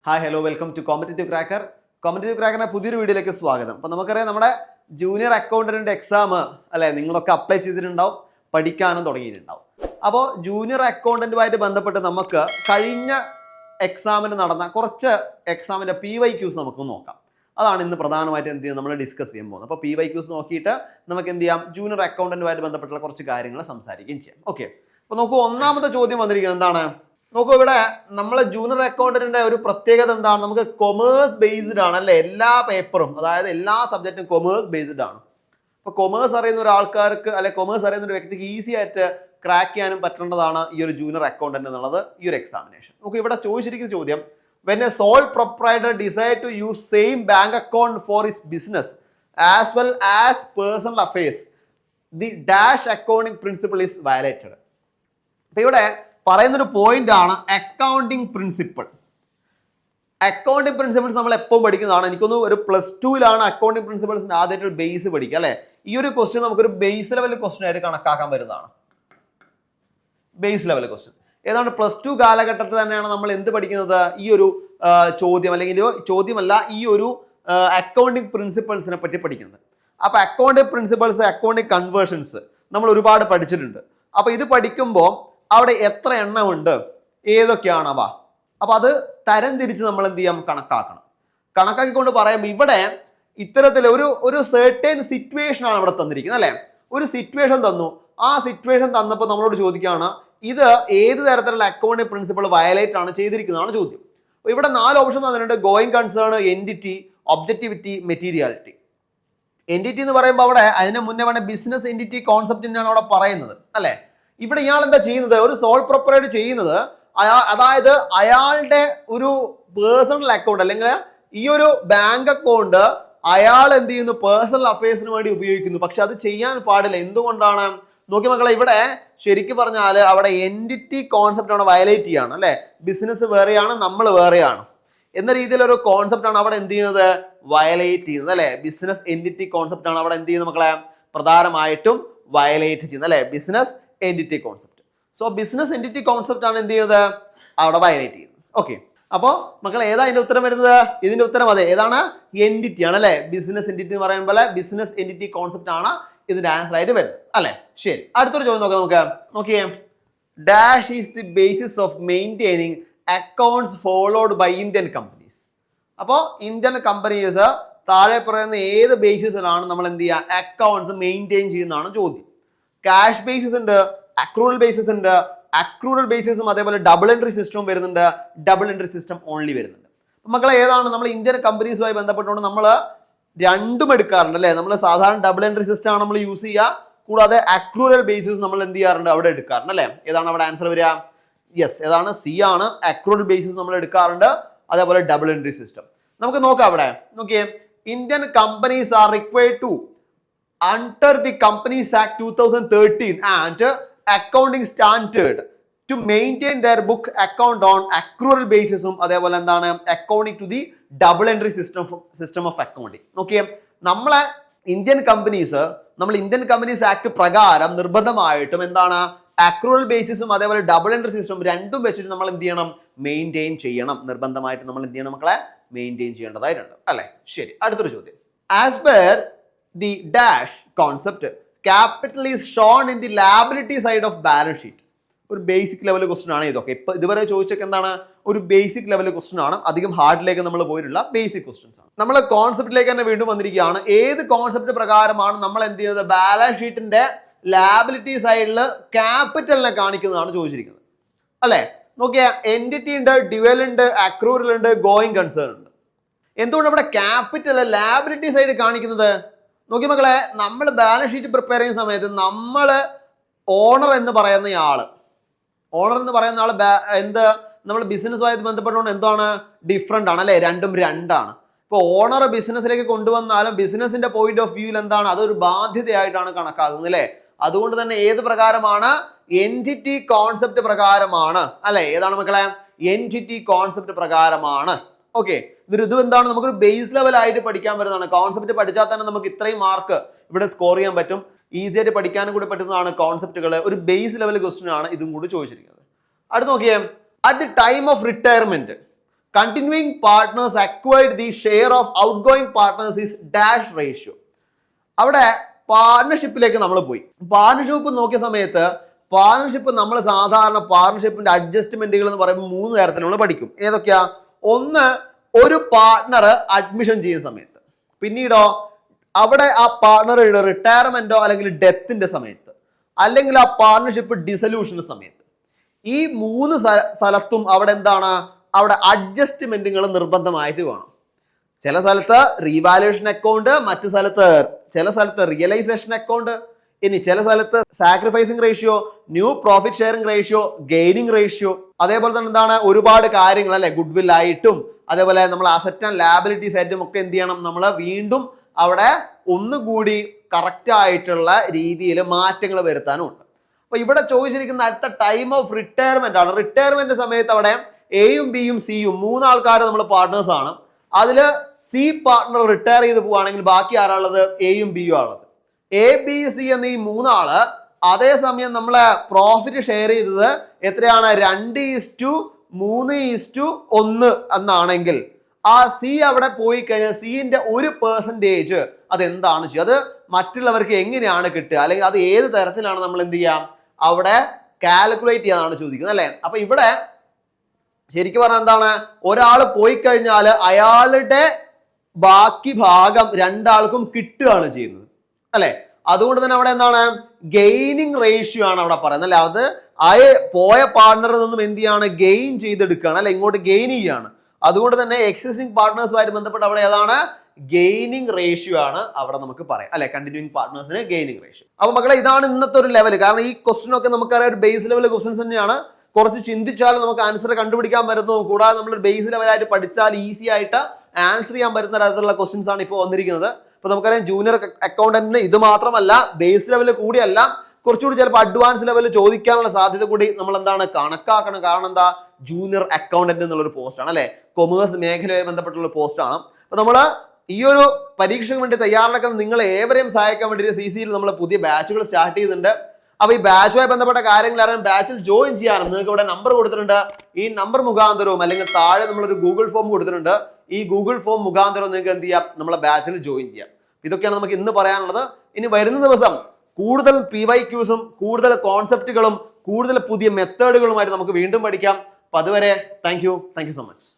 Hi hello welcome to competitive cracker. Competitive ക്രാക്കറിന്റെ പുതിയൊരു വീഡിയോയിലേക്ക് സ്വാഗതം. അപ്പോൾ നമുക്കറിയാം നമ്മുടെ ജൂനിയർ അക്കൗണ്ടന്റിന്റെ എക്സാം അല്ലെ നിങ്ങളൊക്കെ അപ്ലൈ ചെയ്തിട്ടുണ്ടാവും, പഠിക്കാനും തുടങ്ങിയിട്ടുണ്ടാവും. അപ്പോൾ ജൂനിയർ അക്കൗണ്ടന്റുമായിട്ട് ബന്ധപ്പെട്ട് നമുക്ക് കഴിഞ്ഞ എക്സാമിന് നടന്ന കുറച്ച് എക്സാമിന്റെ PYQs നമുക്ക് നോക്കാം. അതാണ് ഇന്ന് പ്രധാനമായിട്ട് എന്ത് ചെയ്യുന്നത് നമ്മൾ ഡിസ്കസ് ചെയ്യാൻ പോകുന്നത്. അപ്പോൾ PYQs നോക്കിയിട്ട് നമുക്ക് എന്ത് ചെയ്യാം, ജൂനിയർ അക്കൗണ്ടന്റുമായിട്ട് ബന്ധപ്പെട്ടുള്ള കുറച്ച് കാര്യങ്ങൾ സംസാരിക്കുകയും ചെയ്യാം. ഓക്കെ, അപ്പോൾ നോക്കൂ, ഒന്നാമത്തെ ചോദ്യം വന്നിരിക്കുന്നത് എന്താണ്? നോക്കൂ, ഇവിടെ നമ്മളെ ജൂനിയർ അക്കൗണ്ടന്റിന്റെ ഒരു പ്രത്യേകത എന്താണ്? നമുക്ക് കൊമേഴ്സ് ബേസ്ഡ് ആണ് അല്ലെ, എല്ലാ പേപ്പറും, അതായത് എല്ലാ സബ്ജക്റ്റും കൊമേഴ്സ് ബേസ്ഡ് ആണ്. അപ്പൊ കൊമേഴ്സ് അറിയുന്ന ഒരു ആൾക്കാർക്ക് അല്ലെ കൊമേഴ്സ് അറിയുന്ന ഒരു വ്യക്തിക്ക് ഈസി ആയിട്ട് ക്രാക്ക് ചെയ്യാനും പറ്റേണ്ടതാണ് ഈ ഒരു ജൂനിയർ അക്കൗണ്ടന്റ് എന്നുള്ളത്, ഈ ഒരു എക്സാമിനേഷൻ. നമുക്ക് ഇവിടെ ചോദിച്ചിരിക്കുന്ന ചോദ്യം, when a sole proprietor decide to use same bank account for his business as well as personal affairs, the dash accounting principle is violated. അപ്പൊ ഇവിടെ പറയുന്നൊരു പോയിന്റ് ആണ് അക്കൗണ്ടിങ് പ്രിൻസിപ്പിൾ. അക്കൗണ്ടിങ് പ്രിൻസിപ്പിൾസ് നമ്മൾ എപ്പോൾ പഠിക്കുന്നതാണ്? എനിക്കൊന്ന് ഒരു +2 അക്കൗണ്ടിങ് പ്രിൻസിപ്പിൾസിന്റെ ആദ്യമായിട്ട് ബേസ് പഠിക്കുക അല്ലെ. ഈ ഒരു ക്വസ്റ്റ്യൻ നമുക്കൊരു ബേസ് ലെവൽ ക്വസ്റ്റ്യൻ ആയിട്ട് കണക്കാക്കാൻ വരുന്നതാണ്. ബേസ് ലെവൽ ക്വസ്റ്റ്യൻ ഏതാണ്ട് +2 കാലഘട്ടത്തിൽ തന്നെയാണ് നമ്മൾ എന്ത് പഠിക്കുന്നത്? ഈ ഒരു ചോദ്യം, അല്ലെങ്കിൽ ചോദ്യമല്ല, ഈ ഒരു അക്കൗണ്ടിങ് പ്രിൻസിപ്പിൾസിനെ പറ്റി പഠിക്കുന്നത്. അപ്പൊ അക്കൗണ്ടിങ് പ്രിൻസിപ്പിൾസ്, അക്കൗണ്ടിങ് കൺവേർഷൻസ് നമ്മൾ ഒരുപാട് പഠിച്ചിട്ടുണ്ട്. അപ്പൊ ഇത് പഠിക്കുമ്പോൾ അവിടെ എത്ര എണ്ണമുണ്ട്, ഏതൊക്കെയാണ് അവ, അപ്പൊ അത് തരം തിരിച്ച് നമ്മൾ എന്ത് ചെയ്യാം, കണക്കാക്കണം. കണക്കാക്കിക്കൊണ്ട് പറയുമ്പോൾ ഇവിടെ ഇത്തരത്തിൽ ഒരു സെർട്ടൈൻ സിറ്റുവേഷൻ ആണ് ഇവിടെ തന്നിരിക്കുന്നത് അല്ലെ. ഒരു സിറ്റുവേഷൻ തന്നു, ആ സിറ്റുവേഷൻ തന്നപ്പോൾ നമ്മളോട് ചോദിക്കുകയാണ് ഇത് ഏത് തരത്തിലുള്ള അക്കൗണ്ടിങ് പ്രിൻസിപ്പിൾ വയലേറ്റ് ആണ് ചെയ്തിരിക്കുന്നതാണ് ചോദ്യം. ഇവിടെ 4 ഓപ്ഷൻ തന്നിട്ടുണ്ട്: going concern, entity, objectivity, materiality. Entity എന്ന് പറയുമ്പോൾ അവിടെ അതിന് മുന്നേ വേണ്ട ബിസിനസ് എൻറ്റിറ്റി കോൺസെപ്റ്റിനാണ് അവിടെ പറയുന്നത് അല്ലെ. ഇവിടെ ഇയാൾ എന്താ ചെയ്യുന്നത്? ഒരു സോൾ പ്രൊപ്പറേറ്റർ ചെയ്യുന്നത്, അതായത് അയാളുടെ ഒരു പേഴ്സണൽ അക്കൗണ്ട് അല്ലെങ്കിൽ ഈ ഒരു ബാങ്ക് അക്കൗണ്ട് അയാൾ എന്ത് ചെയ്യുന്നു, പേഴ്സണൽ അഫയേഴ്സിന് വേണ്ടി ഉപയോഗിക്കുന്നു. പക്ഷെ അത് ചെയ്യാൻ പാടില്ല. എന്തുകൊണ്ടാണ്? നോക്കി മക്കളെ, ഇവിടെ ശരിക്കും പറഞ്ഞാൽ അവിടെ എൻറ്റിറ്റി കോൺസെപ്റ്റ് ആണ് വയലേറ്റ് ചെയ്യാണ് അല്ലെ. ബിസിനസ് വേറെയാണ്, നമ്മൾ വേറെയാണ് എന്ന രീതിയിലൊരു കോൺസെപ്റ്റ് ആണ് അവിടെ എന്ത് ചെയ്യുന്നത്, വയലേറ്റ് ചെയ്യുന്നത് അല്ലെ. ബിസിനസ് എൻറ്റിറ്റി കോൺസെപ്റ്റ് ആണ് അവിടെ എന്ത് ചെയ്യുന്നത് മക്കളെ, പ്രധാനമായിട്ടും വയലേറ്റ് ചെയ്യുന്നത് അല്ലെ. Business entity concept. So business entity concept ആണ് എന്ത് ചെയ്യുന്നത്, അവിടെ വയലേറ്റ് ചെയ്യുന്നത്. ഓക്കെ, അപ്പോൾ മക്കൾ ഏതാ ഇതിന്റെ ഉത്തരം വരുന്നത്? ഇതിന്റെ ഉത്തരം അതെ, ഏതാണ്? എൻറ്റിറ്റി ആണ് അല്ലെ. ബിസിനസ് എൻറ്റിറ്റി എന്ന് പറയുമ്പോൾ ബിസിനസ് എൻറ്റിറ്റി കോൺസെപ്റ്റ് ആണ് ഇതിന്റെ ആൻസർ ആയിട്ട് വരുന്നത് അല്ലെ. ശരി, അടുത്തൊരു ചോദ്യം നോക്കാം. നോക്കിയേ, dash is the basis of maintaining accounts followed by Indian companies. അപ്പോൾ ഇന്ത്യൻ കമ്പനീസ് താഴെ പറയുന്ന ഏത് ബേസിസിലാണ് നമ്മൾ എന്ത് ചെയ്യുക, അക്കൗണ്ട്സ് മെയിൻറ്റെയിൻ ചെയ്യുന്നതാണ് ചോദ്യം. ക്യാഷ് ബേസിസ് ഉണ്ട്, അക്രൂവൽ ബേസിസ് ഉണ്ട്. അക്രൂവൽ ബേസിസും അതേപോലെ ഡബിൾ എൻട്രി സിസ്റ്റവും വരുന്നുണ്ട്, ഡബിൾ എൻട്രി സിസ്റ്റം ഓൺലി വരുന്നുണ്ട്. മക്കളെ ഏതാണ്? നമ്മൾ ഇന്ത്യൻ കമ്പനീസുമായി ബന്ധപ്പെട്ടുകൊണ്ട് നമ്മൾ രണ്ടും എടുക്കാറുണ്ട് അല്ലെ. നമ്മൾ സാധാരണ ഡബിൾ എൻട്രി സിസ്റ്റം ആണ് നമ്മൾ യൂസ് ചെയ്യുക, കൂടാതെ അക്രൂവൽ ബേസിസ് നമ്മൾ എന്ത് ചെയ്യാറുണ്ട്, അവിടെ എടുക്കാറുണ്ട് അല്ലെ. ഏതാണ് അവിടെ ആൻസർ വരിക? യെസ്, ഏതാണ്? സി ആണ്. അക്രൂവൽ ബേസിസ് നമ്മൾ എടുക്കാറുണ്ട്, അതേപോലെ ഡബിൾ എൻട്രി സിസ്റ്റം. നമുക്ക് നോക്കാം അവിടെ. നോക്കിയേ, Indian companies are required to under the Companies Act 2013 and accounting standard to maintain their book account on accrual basis അതേപോലെ എന്താണ്, accounting to the double entry system of accounting. നോക്കിയേ, നമ്മളെ Indian companies act പ്രകാരം നിർബന്ധമായിട്ടും എന്താണ്, accrual ബേസിസും അതേപോലെ double entry system രണ്ടും വെച്ചിട്ട് നമ്മൾ എന്ത് ചെയ്യണം, മെയിൻറ്റെയിൻ ചെയ്യണം. നിർബന്ധമായിട്ട് നമ്മൾ എന്ത് ചെയ്യണം മക്കളെ, മെയിൻറ്റെയിൻ ചെയ്യേണ്ടതായിട്ടുണ്ട് അല്ലെ. ശരി, അടുത്തൊരു ചോദ്യം. As per the dash concept, capital is shown in the liability side of balance sheet. ഒരു ബേസിക് ലെവൽ ക്വസ്റ്റൻ ആണ് ഇതൊക്കെ. ഇപ്പൊ ഇതുവരെ ചോദിച്ചൊക്കെ എന്താണ്, ഒരു ബേസിക് ലെവൽ ക്വസ്റ്റൻ ആണ്. അധികം ഹാർഡിലേക്ക് നമ്മൾ പോയിട്ടുള്ള ബേസിക് ക്വസ്റ്റൻസ് ആണ്. നമ്മൾ കോൺസെപ്റ്റിലേക്ക് തന്നെ വീണ്ടും വന്നിരിക്കുകയാണ്. ഏത് കോൺസെപ്റ്റ് പ്രകാരമാണ് നമ്മൾ എന്ത് ചെയ്യുന്നത്, ബാലൻസ് ഷീറ്റിന്റെ ലാബിലിറ്റി സൈഡിൽ ക്യാപിറ്റലിനെ കാണിക്കുന്നതാണ് ചോദിച്ചിരിക്കുന്നത് അല്ലെ. നോക്കിയാ, എൻറ്റിറ്റി ഉണ്ട്, ഡ്യുവൽ ഉണ്ട്, അക്രൂവൽ ഉണ്ട്, ഗോയിങ് കൺസേൺ ഉണ്ട്. എന്തുകൊണ്ട് ഇവിടെ ക്യാപിറ്റൽ ലാബിലിറ്റി സൈഡ് കാണിക്കുന്നത്? നോക്കി മക്കളെ, നമ്മൾ ബാലൻസ് ഷീറ്റ് പ്രിപ്പയർ ചെയ്യുന്ന സമയത്ത് നമ്മൾ ഓണർ എന്ന് പറയുന്ന ആള് എന്ത്, നമ്മൾ ബിസിനസ്സുമായിട്ട് ബന്ധപ്പെട്ടുകൊണ്ട് എന്താണ്, ഡിഫറെന്റ് ആണ് അല്ലെ. രണ്ടും രണ്ടാണ്. ഇപ്പൊ ഓണർ ബിസിനസ്സിലേക്ക് കൊണ്ടുവന്നാലും ബിസിനസിന്റെ പോയിന്റ് ഓഫ് വ്യൂവിൽ എന്താണ്, അതൊരു ബാധ്യതയായിട്ടാണ് കണക്കാക്കുന്നത് അല്ലെ. അതുകൊണ്ട് തന്നെ ഏത് പ്രകാരമാണ്, എൻറ്റിറ്റി കോൺസെപ്റ്റ് പ്രകാരമാണ് അല്ലെ. ഏതാണ് മക്കളെ, എൻറ്റിറ്റി കോൺസെപ്റ്റ് പ്രകാരമാണ്. ഓക്കെ, ഇത് എന്താണ്, നമുക്കൊരു ബേസ് ലെവൽ ആയിട്ട് പഠിക്കാൻ പറ്റുന്നതാണ്. കോൺസെപ്റ്റ് പഠിച്ചാൽ തന്നെ നമുക്ക് ഇത്രയും മാർക്ക് ഇവിടെ സ്കോർ ചെയ്യാൻ പറ്റും. ഈസി ആയിട്ട് പഠിക്കാനും കൂടി പറ്റുന്നതാണ് കോൺസെപ്റ്റുകൾ. ഒരു ബേസ് ലെവൽ ക്വസ്റ്റ്യൻ ആണ് ഇതും കൂടി ചോദിച്ചിരിക്കുന്നത്. അടുത്ത് നോക്കിയേ, at the time of retirement continuing partners acquired the share of outgoing partners is dash ratio. അവിടെ പാർട്ണർഷിപ്പിലേക്ക് നമ്മൾ പോയി. പാർട്ണർഷിപ്പ് നോക്കിയ സമയത്ത് പാർട്ണർഷിപ്പ് നമ്മൾ സാധാരണ പാർട്ണർഷിപ്പിന്റെ അഡ്ജസ്റ്റ്മെന്റുകൾ എന്ന് പറയുമ്പോൾ 3 തരത്തിൽ നമ്മൾ പഠിക്കും. ഏതൊക്കെയാ? ഒന്ന്, ഒരു പാർട്ട്ണർ അഡ്മിഷൻ ചെയ്യുന്ന സമയത്ത്. പിന്നീടോ അവിടെ ആ പാർട്ണറുടെ റിട്ടയർമെന്റോ അല്ലെങ്കിൽ ഡെത്തിന്റെ സമയത്ത്, അല്ലെങ്കിൽ ആ പാർട്ണർഷിപ്പ് ഡിസൊല്യൂഷന്റെ സമയത്ത്. ഈ 3 സ്ഥലത്തും അവിടെ എന്താണ്? അവിടെ അഡ്ജസ്റ്റ്മെന്റുകൾ നിർബന്ധമായിട്ട് വേണം. ചില സ്ഥലത്ത് റീവാലുവേഷൻ അക്കൗണ്ട്, ചില സ്ഥലത്ത് റിയലൈസേഷൻ അക്കൗണ്ട്, ഇനി ചില സ്ഥലത്ത് sacrificing ratio, new profit sharing ratio, gaining ratio. അതേപോലെ തന്നെ എന്താണ്, ഒരുപാട് കാര്യങ്ങൾ അല്ലെ, ഗുഡ് വിൽ ആയിട്ടും അതേപോലെ നമ്മൾ അസറ്റ് ആൻഡ് ലാബിലിറ്റീസ് ആയിട്ടും ഒക്കെ എന്ത് ചെയ്യണം, നമ്മൾ വീണ്ടും അവിടെ ഒന്നുകൂടി കറക്റ്റ് ആയിട്ടുള്ള രീതിയിൽ മാറ്റങ്ങൾ വരുത്താനും ഉണ്ട്. അപ്പൊ ഇവിടെ ചോദിച്ചിരിക്കുന്ന അടുത്ത ടൈം ഓഫ് റിട്ടയർമെന്റ് ആണ്. റിട്ടയർമെന്റ് സമയത്ത് അവിടെ എയും ബിയും സിയും 3 ആൾക്കാർ നമ്മൾ പാർട്ട്നേഴ്സ് ആണ്. അതില് സി പാർട്ട്ണർ റിട്ടയർ ചെയ്ത് പോവുകയാണെങ്കിൽ ബാക്കി ആരാളുള്ളത്? എയും ബിയും ആളുള്ളത്. എ ബി സി എന്നീ 3 ആള് അതേസമയം നമ്മളെ പ്രോഫിറ്റ് ഷെയർ ചെയ്തത് എത്രയാണ്? 2:3:1 എന്നാണെങ്കിൽ ആ സി അവിടെ പോയി കഴിഞ്ഞാൽ സിന്റെ 1% അതെന്താണ് ചെയ്യുക? അത് മറ്റുള്ളവർക്ക് എങ്ങനെയാണ് കിട്ടുക, അല്ലെങ്കിൽ അത് ഏത് തരത്തിലാണ് നമ്മൾ എന്ത് ചെയ്യാം അവിടെ കാൽക്കുലേറ്റ് ചെയ്യാനാണ് ചോദിക്കുന്നത് അല്ലെ. അപ്പൊ ഇവിടെ ശരിക്കും പറഞ്ഞാൽ എന്താണ്, ഒരാൾ പോയി കഴിഞ്ഞാൽ അയാളുടെ ബാക്കി ഭാഗം 2 ആൾക്കും കിട്ടുകയാണ് ചെയ്യുന്നത് അല്ലെ. അതുകൊണ്ട് തന്നെ അവിടെ എന്താണ്, ഗെയിനിങ് റേഷ്യോ ആണ് അവിടെ പറയുന്നത് അല്ലെ. അത് പോയ പാർട്ണറിൽ നിന്നും എന്ത് ചെയ്യാണ്, ഗെയിൻ ചെയ്തെടുക്കുകയാണ് അല്ലെ, ഇങ്ങോട്ട് ഗെയിൻ ചെയ്യുകയാണ്. അതുകൊണ്ട് തന്നെ എക്സിസ്റ്റിംഗ് പാർട്ട്നേഴ്സുമായിട്ട് ബന്ധപ്പെട്ട് അവിടെ ഏതാണ്, ഗെയിനിങ് റേഷ്യോ ആണ് അവിടെ നമുക്ക് പറയാം അല്ലെ, കണ്ടിന്യൂയിങ് പാർട്ട്നേഴ്സിന് ഗെയിനിങ് റേഷ്യോ. അപ്പൊ മക്കളെ ഇതാണ് ഇന്നത്തെ ഒരു ലെവൽ. കാരണം ഈ ക്വസ്റ്റൻ ഒക്കെ നമുക്കറിയാം ഒരു ബേസ് ലെവൽ ക്വസ്റ്റൻസ് തന്നെയാണ്. കുറച്ച് ചിന്തിച്ചാൽ നമുക്ക് ആൻസർ കണ്ടുപിടിക്കാൻ പറ്റുന്നു. കൂടാതെ നമ്മൾ ബേസ് ലെവലായിട്ട് പഠിച്ചാൽ ഈസി ആയിട്ട് ആൻസർ ചെയ്യാൻ പറ്റുന്ന തരത്തിലുള്ള ക്വസ്റ്റൻസ് ആണ് ഇപ്പോൾ വന്നിരിക്കുന്നത്. ഇപ്പൊ നമുക്കറിയാം ജൂനിയർ അക്കൗണ്ടന്റിന് ഇത് മാത്രമല്ല, ബേസ് ലെവൽ കൂടിയല്ല, കുറച്ചുകൂടി ചിലപ്പോൾ അഡ്വാൻസ് ലെവലിൽ ചോദിക്കാനുള്ള സാധ്യത കൂടി നമ്മൾ എന്താണ് കണക്കാക്കണം. കാരണം എന്താ, ജൂനിയർ അക്കൗണ്ടന്റ് എന്നുള്ളൊരു പോസ്റ്റ് ആണ് അല്ലെ, കൊമേഴ്സ് മേഖലയുമായി ബന്ധപ്പെട്ടുള്ള പോസ്റ്റ് ആണ്. അപ്പൊ നമ്മൾ ഈ ഒരു പരീക്ഷയ്ക്ക് വേണ്ടി തയ്യാറെടുക്കുന്ന നിങ്ങൾ ഏവരെയും സഹായിക്കാൻ വേണ്ടി CCയിൽ നമ്മൾ പുതിയ ബാച്ചുകൾ സ്റ്റാർട്ട് ചെയ്യുന്നുണ്ട്. അപ്പൊ ഈ ബാച്ചുമായി ബന്ധപ്പെട്ട കാര്യങ്ങൾ അറിയാൻ ബാച്ചിൽ ജോയിൻ ചെയ്യാനും നിങ്ങൾക്ക് ഇവിടെ നമ്പർ കൊടുത്തിട്ടുണ്ട്. ഈ നമ്പർ മുഖാന്തരവും അല്ലെങ്കിൽ താഴെ നമ്മളൊരു ഗൂഗിൾ ഫോം കൊടുത്തിട്ടുണ്ട്. ഈ ഗൂഗിൾ ഫോം മുഖാന്തരവും നിങ്ങൾക്ക് എന്ത് ചെയ്യാം, നമ്മളെ ബാച്ചിൽ ജോയിൻ ചെയ്യാം. ഇതൊക്കെയാണ് നമുക്ക് ഇന്ന് പറയാനുള്ളത്. ഇനി വരുന്ന ദിവസം കൂടുതൽ PYQസും കൂടുതൽ കോൺസെപ്റ്റുകളും കൂടുതൽ പുതിയ മെത്തേഡുകളുമായിട്ട് നമുക്ക് വീണ്ടും പഠിക്കാം. അപ്പൊ അതുവരെ താങ്ക് യു സോ മച്ച്.